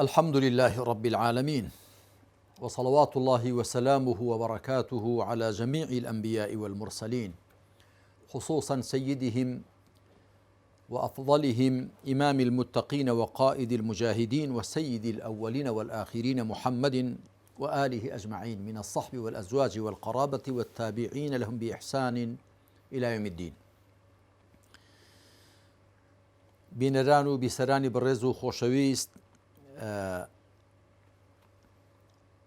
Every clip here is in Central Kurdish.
الحمد لله رب العالمين، وصلوات الله وسلامه وبركاته على جميع الأنبياء والمرسلين، خصوصا سيدهم وأفضلهم إمام المتقين وقائد المجاهدين وسيد الأولين والآخرين محمد وآله أجمعين من الصحب والأزواج والقرابة والتابعين لهم بإحسان إلى يوم الدين. بینەران و بیسەرانی بەڕێز و خۆشەویست،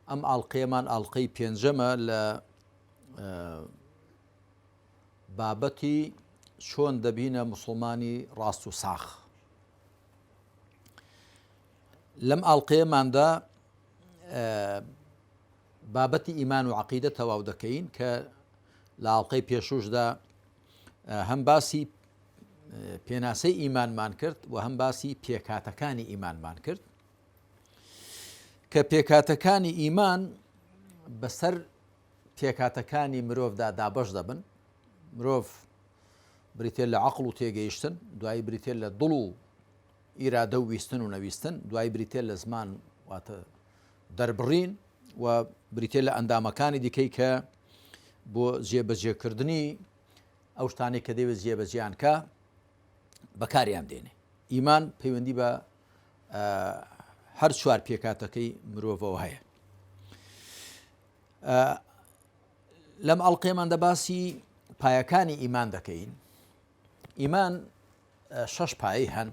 ئەم ئاڵلقەیەمان ئاڵلقەی پێنجەمە لە بابەتی چۆن دەبینە موسڵمانی ڕاست و ساخ. لەم ئاڵلقەیەماندا بابەتی ئیمان و عەقیدە تەواو دەکەین کە لە ئاڵلقەی پێشووشدا هەم باسی پێناسەی ئیمانمان کرد و هەم باسی پێکاتەکانی ئیمانمان کرد کە پێکاتەکانی ئیمان بەسەر پێکاتەکانی مرۆڤدا دابەش دەبن. مرۆڤ بریتێ لە عەقڵ و تێگەیشتن، دوایی بریتێ لە دڵ و ئیرادە و ویستن و نەویستن، دوایی بریتێ لە زمان واتە دەربڕین و بریتێ لە ئەندامەکانی دیکەی کە بۆ جێبەجێکردنی ئەو شتانەی کە دەوێت جێبەجێیانکە بەکاریان دێنێ. ئیمان پەیوەندی بە هەر چوار پێکاتەکەی مرۆڤەوە هەیە. لەم ئەڵلقەیەماندا باسی پایەکانی ئیمان دەکەین. ئیمان 6 پایەی هەن.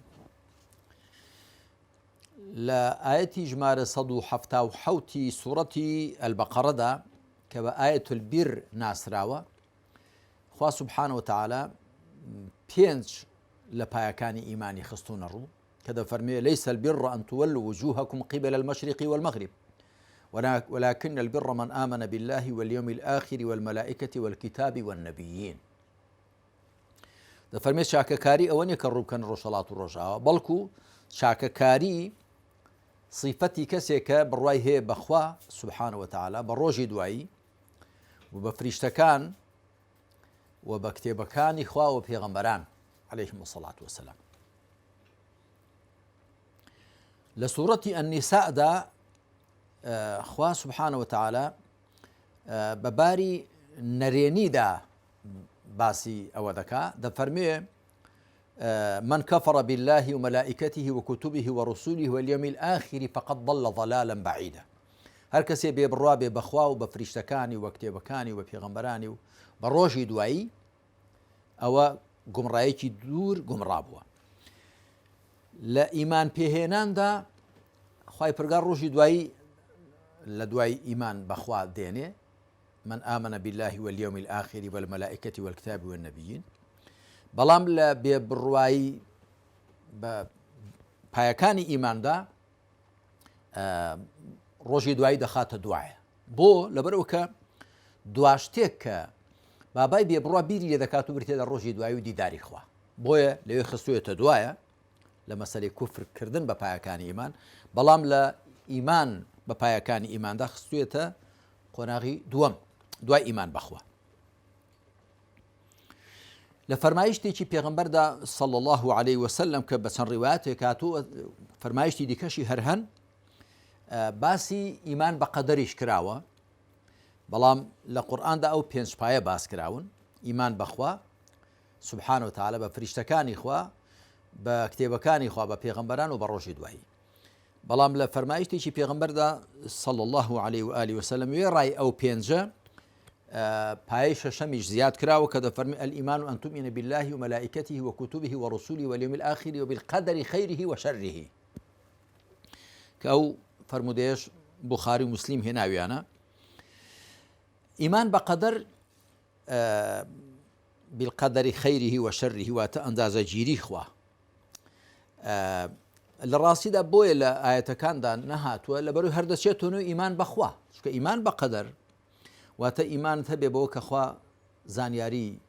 لە ئایەتی ژمارە 177 سوورەتی ئەلبەقەڕەدا کە بە ئایەت البیر ناسراوە، خوا سوبحانه وتعالى 5 لە پایەکانی ئیمانی خستونە ڕوو کە دەفەرمێ ليس البر أن تولوا وجوهكم قبل المشرق والمغرب ولكن البر من آمن بالله واليوم الآخر والملائكة والكتاب والنبيين. دەفەرمێ چاکەکاری ئەوە نیە کە ڕووکەن ڕۆژهەڵات و ڕۆژاوە، بەڵکو چاکەکاری صیفەتی کەسێکە بڕوای هەیە بەخوا سوبحانه وتعالى بە ڕۆژی دوایی و بە فریشتەکان و بە کتێبەکانی خوا و پێغەمبەران عليهم الصلاة والسلام. لە سوورەتی ئەنیساءدا خوا سوبحانه وتعالى بەباری نەرێنیدا باسی ئەوە دەکا، دەفەرمێ من كفر بالله وملائكته وكتبه ورسوله واليوم الآخر فقد ضل ضلالا بعيدا. هەر کەسێ بێ بڕوا بێ بەخوا و بە فریشتەکانی و کتێبەکانی و پێغەمبەرانی و بە ڕۆژی دوایی، ئەوە گومڕایەکی دوور گومڕا بووە. لە ئیمان پێهێناندا خوای پەروەردگار ڕۆژی دوایی لە دوای ئیمان بەخوا دێنێ من آمن بالله واليوم الآخر والملائكة والكتاب والنبيين. بەڵام لە بێبڕوایی بە پایەکانی ئیماندا ڕۆژی دوایی دەخاتە دوایە. بۆ لەبەرەوە کە دواشتێک کە بابای بێبڕوا بیری لێ دەکات و بریتێدا ڕۆژی دوایی و دیداری خوا، بۆیە لەوێ خستوێتە دوایە لە مەسەلەی کوفرکردن بە پایەکانی ئیمان، بەڵام لە ئیمان بە پایەکانی ئیماندا خستوێتە قۆناغی دووەم دوای ئیمان بەخوا. لە فەرمایشتێکی پێغەمبەردا صلی الله عليه وسلم کە بە چەند ڕیوایەتێک هاتووە، فەرمایشتی دیکەشی هەر هەن، باسی ئیمان بە قەدەریش کراوە، بەڵام لە قورئاندا ئەو 5 پایە باس کراون: ئیمان بەخوا سوبحانه وتعالى، بە فریشتەکانی خوا، بە کتێبەکانی خوا، بە پێغەمبەران و بە ڕۆژی دوایی. بەڵام لە فەرمایشتێکی پێغەمبەردا صلی الله عليه وآله وسلم وێ ڕای ئەو 5 پایەی شەشەمیش زیاد کراوە کە دەفەرمێ الإيمان أن تؤمن بالله وملائكته وكتبه ورسوله واليوم الآخر وبالقدر خيره وشره، کە ئەو فەرمودەیەش بوخاری و مسلیم هێناویانە. ئیمان بە قەدەر بالقدر خيره وشره واتە ئەندازەگیری خوا. لە ڕاستیدا بۆیە لە ئاەتەکاندا نەهاتووە لەبەرەوەی هەردەچێتەوە ئیمان بەخوا، چونکە ئیمان بە قەدەر واتە ئیمانت هەبێ بەوە کە خوا زانیاری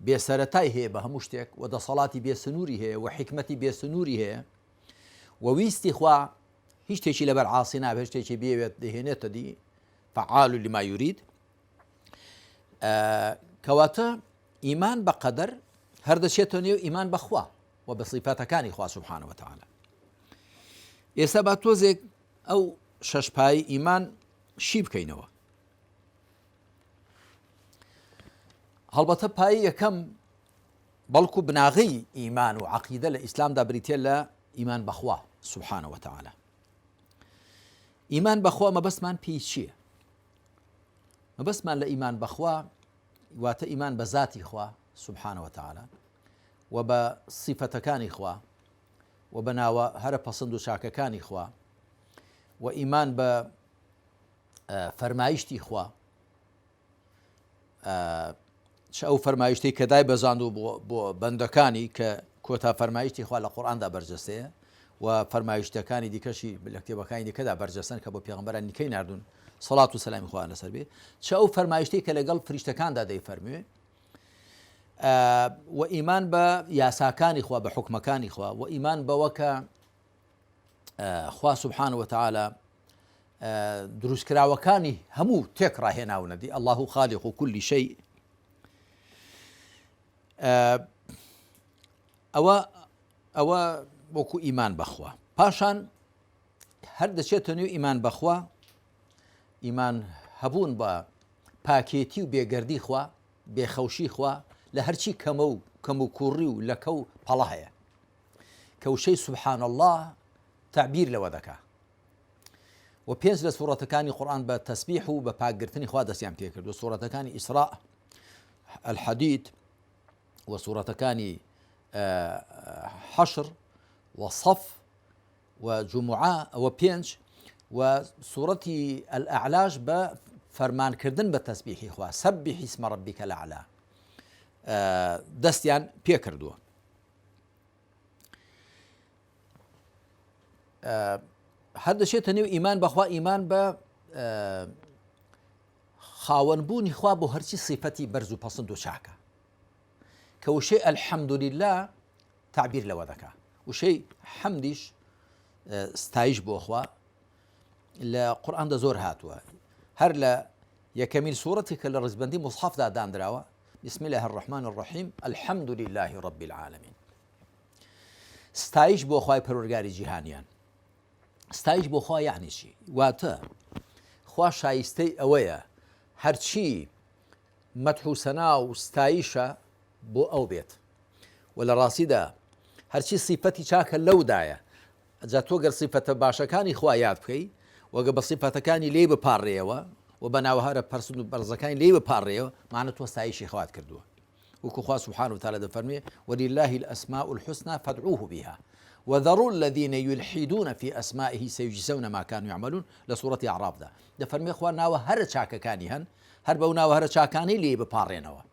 بێسەرەتای هەیە بە هەموو شتێک و دەسەڵاتی بێسنووری هەیە و حیکمەتی بێسنووری هەیە و ویستی خوا هیچ شتێکی لەبەر عاسی نابێت، شتێکی بێوێت دەهێنێتە دی فعال لما يريد. کەواتە ئیمان بە قەدەر هەردەچێتەوە نێو ئیمان بەخوا و بە صیفەتەکانی خوا سوبحانه وتعالى. ئێستا با تۆزێک ئەو شەشپایی ئیمان شی بکەینەوە. هەڵبەتە پایی یەکەم بەڵکو بناغی ئیمان و عەقیدە لە ئیسلامدا بریتێ لە ئیمان بەخوا سبحانه وتعالى. ئیمان بەخوا مەبەستمان پێی چییە؟ مەبەستمان لە ئیمان بەخوا واتە ئیمان بە ذاتی خوا سبحانه وتعالى و بە صیفەتەکانی خوا و بە ناوە هەرە پەسەند و چاکەکانی خوا و ئیمان بە فەرمایشتی خوا، چ ئەو فەرمایشتەی کە دای بەزاند و بۆ بەندەکانی کە کۆتا فەرمایشتی خوا لە قورئاندا بەرجەستەیە و فەرمایشتەکانی دیکەشی لە کتێبەکانی دیکەدا بەرجەستن کە بۆ پێغەمبەران نیکەی ناردوون سەڵات و سەلامی خوا لەسەر بێ، چ ئەو فەرمایشتەی کە لەگەڵ فریشتەکاندا دەیفەرموێ و ئیمان بە یاساکانی خوا بە حکمەکانی خوا و ئیمان بەوە کە خوا سبحانه وتعالى دروستکراوەکانی هەموو تێک ڕاهێناونەدی الله خالق كل شيء. ئەوە وەکو ئیمان بەخوا. پاشان هەر دەچێتە نوێ ئیمان بەخوا، ئیمان هەبوون بە پاکێتی و بێگەردی خوا، بێخەوشی خوا لە هەرچی کەم و کوڕی و لەکە و پەڵە هەیە کە وشەی سبحان الله تعبیر لەوە دەکا. و پێنج لە سوورەتەکانی قورئان بە تەسبیح و بە پاکگرتنی خوا دەستیان پێ کرد و سوورەتەکانی ئیسراء، الحەدید و سوورەتەکانی حەشر و صەف و جومعە ئەوە پێنج و سوورەتی الأعلاش بە فەرمانکردن بە تەسبیحی خوا سەبح اسم ربک الأعلا دەستیان پێ کردووە. هەر دەچێتە نێو ئیمان بەخوا ئیمان بە خاوەنبوونی خوا بۆ هەرچی صیفەتی بەرز و پەسند و چاکە کە وشەی الحەمدولله تعبیر لەوە دەکا. وشەی حەمدیش ستایش بۆ خوا لە قورئاندا زۆر هاتووە، هەر لە یەکەمین سوورەتی کە لە ڕزبەندی مصحەفدا دانراوە بسم الله الرحمن الرحیم الحمد لله رب العالمین. ستایش بۆ خوای پەروەردگاری جیهانیان. ستایش بۆ خوا یعنی چی؟ واتە خوا شایستەی ئەوەیە هەرچی مەدح و سەنا و ستایشە بۆ ئەو بێت و لە ڕاستیدا هەرچی صیفەتی چاکە لەودایە. ئەجا تۆ گەر صیفەتە باشەکانی خوا یاد بکەی وەگە بە صیفەتەکانی لێ بپارڕێەوە و بە ناوە هەرە پەرسند و بەرزەکانی لێ بپارڕێەوە معنە تۆ ستایشی خوات کردووە. وەکو خوا سبحانه وتعالى دەفەرمێ ولله الأسماء الحسنى فادعوه بها وذروا الذين يلحدون في أسمائه سيجزون ما كانوا يعملون لسورة أعراف دا دەفەرمێ خوا ناوە هەرە چاکەکانی هەن هەر بەو ناوە هەرە چاکانی لێ بپارڕێنەوە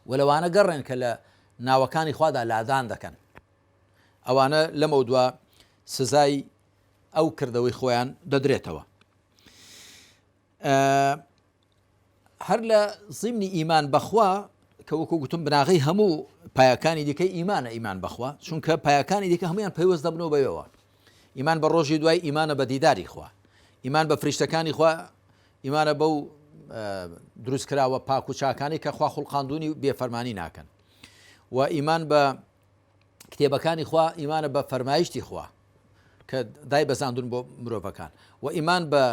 و لەوانە گەڕێن کە لە ناوەکانی خوادا لادان دەکەن ئەوانە لەمە دووە سزای ئەو کردەوەی خۆیان دەدرێتەوە. هەر لە ضیمنی ئیمان بەخوا کە وەکو گوتم بناغی هەموو پایەکانی دیکەی ئیمانە ئیمان بەخوا، چونکە پایەکانی دیکە هەمویان پەیوەست دەبنەوە بەوەوە. ئیمان بە ڕۆژی دوای ئیمانە بە دیداری خوا، ئیمان بە فریشتەکانی خوا، ئیمانە بەو دروستکراوە پاک و چاکانی کە خوا خوڵقاندوونی بێفەرمانی ناکەن و ئیمان بە کتێبەکانی خوا، ئیمانە بە فەرمایشتی خوا کە دای بەزاندون بۆ مرۆڤەکان و ئیمان بە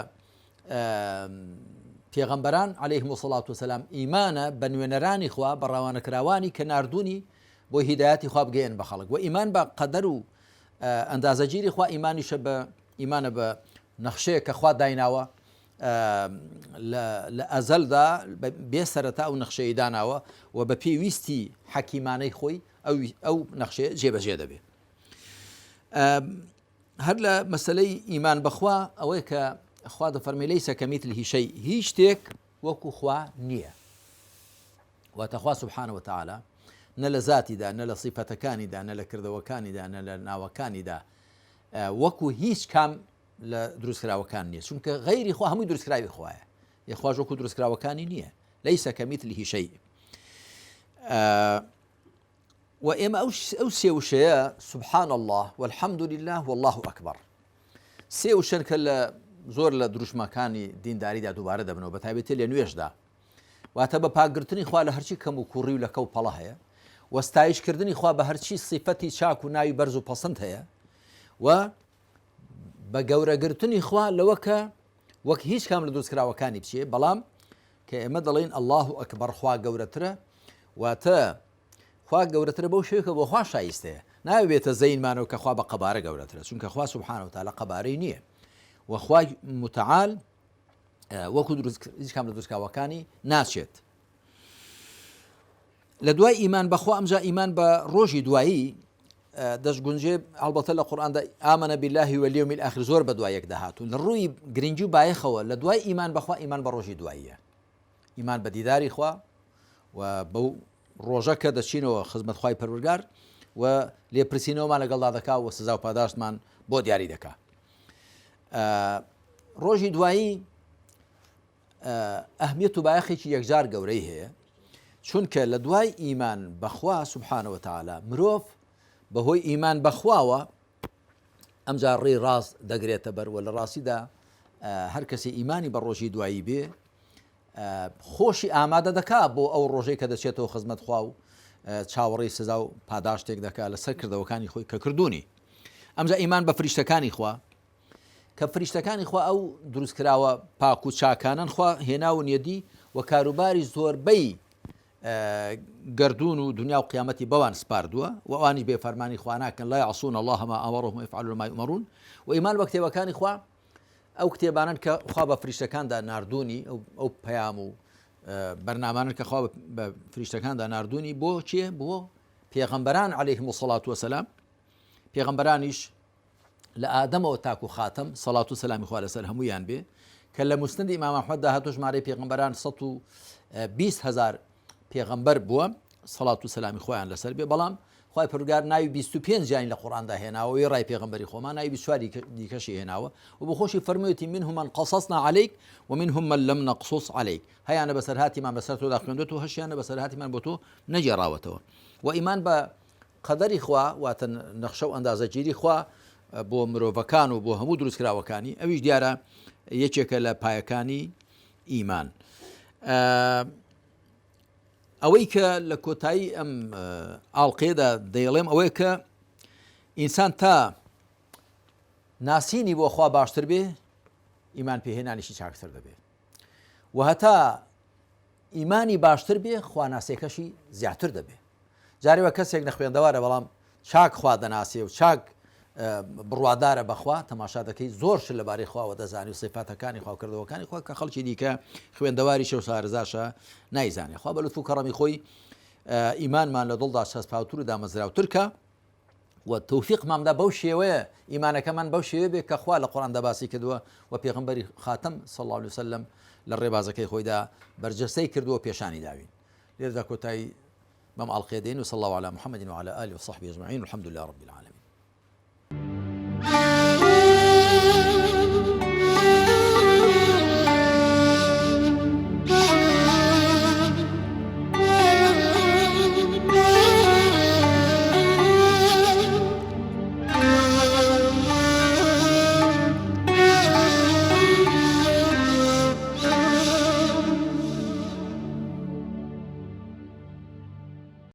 پێغەمبەران عەلەیهیم الصەڵات وسەلام، ئیمانە بە نوێنەرانی خوا بە ڕاوانەکراوانی کە ناردوونی بۆ هیدایەتی خوا بگەێن بە خەڵک و ئیمان بە قەدەر و ئەندازەگیری خوا، ئیمانیشە بە ئیمانە بە نەخشەیە کە خوا دایناوە لە ئەزەلدا بێ سەرەتا ئەو نەخشەی داناوە و بە پێویستی حەکیمانەی خۆی ئەو نەخشەیە جێبەجێ دەبێت. هەر لە مەسەلەی ئیمان بەخوا ئەوەی کە خوا دەفەرمێ لەیسە کەمیثلیه شەی، هیچ شتێک وەکو خوا نییە. واتە خوا سبحانه وتعالى نە لە ذاتیدا، نە لە صیفەتەکانیدا، نە لە کردەوەکانیدا، نە لە ناوەکانیدا وەکو هیچ کام لە دروستکراوەکان نییە، چونکە غەیری خوا هەمووی دروستکراوی خوایە، یخواش وەکو دروستکراوەکانی نییە. لەیسە کەمیثلیه شەی. و ئێمە ئەو سێ وشەیە سبحان الله والحمد لله والله ئەکبەر سێ وشەن کە لە زۆر لە دروشمەکانی دینداریدا دووبارە دەبنەوە، بەتایبەتی لە نوێژدا، واتە بە پاکگرتنی خوا لە هەرچی کەم و کوڕی و لەکە و پەڵە هەیە و ستایشکردنی خوا بە هەرچی صیفەتی چاک و ناوی بەرز و پەسەند هەیە و بە گەورەگرتنی خوا لەوە کە وەک هیچ کام لە دروستکراوەکانی بچێ بەڵام کە ئێمە دەڵێن الله ئەکبەر خوا گەورەترە واتە خوا گەورەترە بەو شێوەیە بۆ خوا شایستەیە ناوێتە زەینمانەوە کە خوا بە قەبارە گەورەترە چونکە خوا سوبحانەهو وتعالە قەبارەی نییە وەخوای متعال وەکو هیچ کام لە دروستکراوەکانی ناچێت. لە دوای ئیمان بەخوا ئەمجا ئیمان بە ڕۆژی دوایی دەستگونجێ هەڵبەتە لە قورئاندا ئامەنە بالله واليوم الآخر زۆر بە دوای یەک داهاتوون لە ڕووی گرنگی و بایەخەوە لە دوای ئیمان بەخوا ئیمان بە ڕۆژی دواییە ئیمان بە دیداری خوا و بەو ڕۆژە کە دەچینەوە خزمەت خوای پەروەردگار و لێپرسینەوەمان لەگەڵدا دەکا و سزا و پاداشتمان بۆ دیاری دەکا. ڕۆژی دوایی ئەهمیەت و بایەخێکی یەکجار گەورەی هەیە چونکە لە دوای ئیمان بەخوا سوبحانەهو وتعالە مرۆڤ بەهۆی ئیمان بەخواوە ئەمجا ڕێی ڕاست دەگرێتە بەر و لە ڕاستیدا هەر کەسی ئیمانی بە ڕۆژی دوایی بێ خۆشی ئامادە دەکا بۆ ئەو ڕۆژەی کە دەچێتەوە خزمەت خوا و چاوەڕێی سزا و پاداشتێک دەکا لەسەر کردەوەکانی خۆی کە کردوونی. ئەمجا ئیمان بە فریشتەکانی خوا کە فریشتەکانی خوا ئەو دروستکراوە پاک و چاکانن خوا هێناون یەدی و کاروباری زۆربەی گردون و دنیا و قیامەتی بەوان سپاردووە و ئەوانیش بێ فەرمانی خوا ناکەن لا يعصون الله ما أمرهم ويفعلون ما يؤمرون و ئیمان بە کتێبەکانی خوا ئەو کتێبانن کە خوا بە فریشتەکاندا ناردوونی ئەو پەیام و بەرنامانن کە خوا بە فریشتەکاندا ناردوونی بۆ چیە بۆ پێغەمبەران عەلەیهیم الصەلاة وەسەلام پێغەمبەرانیش لە ئادەمەوە تاکو خاتەم سەڵات و سەلامی خوا لەسەر هەموویان بێ کە لە موسنەدی ئیمام ئەحمەددا هاتۆ ژمارەی پێغەمبەران 120,000 پێغەمبەر بووە سەڵات و سەلامی خۆیان لەسەر بێ بەڵام خوای پەروەردگار ناوی 25 جایین لە قورئاندا هێناوە و ڕای پێغەمبەری خۆمان ناوی 24 دیکەشی هێناوە و بۆ خۆشی فەرموویەتی منهم من قصصنا عليك ومنهم من لم نقصص عليك هەیانە بەسەر هاتیمان بەسەر تۆدا خوێندوێت و هەشیانە بەسەر هاتیمان بۆ تۆ نەجێڕاوەتەوە و ئیمان بە قەدەری خوا واتە نەخشە و ئەندازەگیری خوا بۆ مرۆڤەکان و بۆ هەموو دروستکراوەکانی ئەویش دیارە یەکێکە لە پایەکانی ئیمان. ئەوەی کە لە کۆتایی ئەم ئاڵقەیەدا دەیڵێم ئەوەیە کە ئینسان تا ناسینی بۆ خوا باشتر بێ ئیمان پێهێنانیشی چاکتر دەبێت و هەتا ئیمانی باشتر بێ خواناسیەکەشی زیاتر دەبێت. جارێوە کەسێک نەخوێندەوارە بەڵام چاک خوا دەناسێ و چاک بڕوادارە بەخوا تەماشا دەکەی زۆرش لەبارەی خواوە دەزانی و سیفاتەکانی خواکردەوەکانی خۆی کە خەڵکی دیکە خوێندەواری شەو سارزاشە نایزانێ خوا بە لوتف و کەڕەمی خۆی ئیمانمان لە دڵدا چەسپاوتر و دامەزراوترکە و تەوفیقماندا بەو شێوەیە ئیمانەکەمان بەو شێوەیە بێ کە خوا لە قورئاندا باسی کردووە و پێغەمبەری خاتەم صلی الله علیه وسلم لە ڕێبازەکەی خۆیدا بەرجەستەی کردووە پێشانی داوین. لێرەدا کۆتایی بەم ئاڵقەیە دێن و صلی الله علی محەممەد وعلى آله وصحبه أجمعين والحمد لله رب العالمين.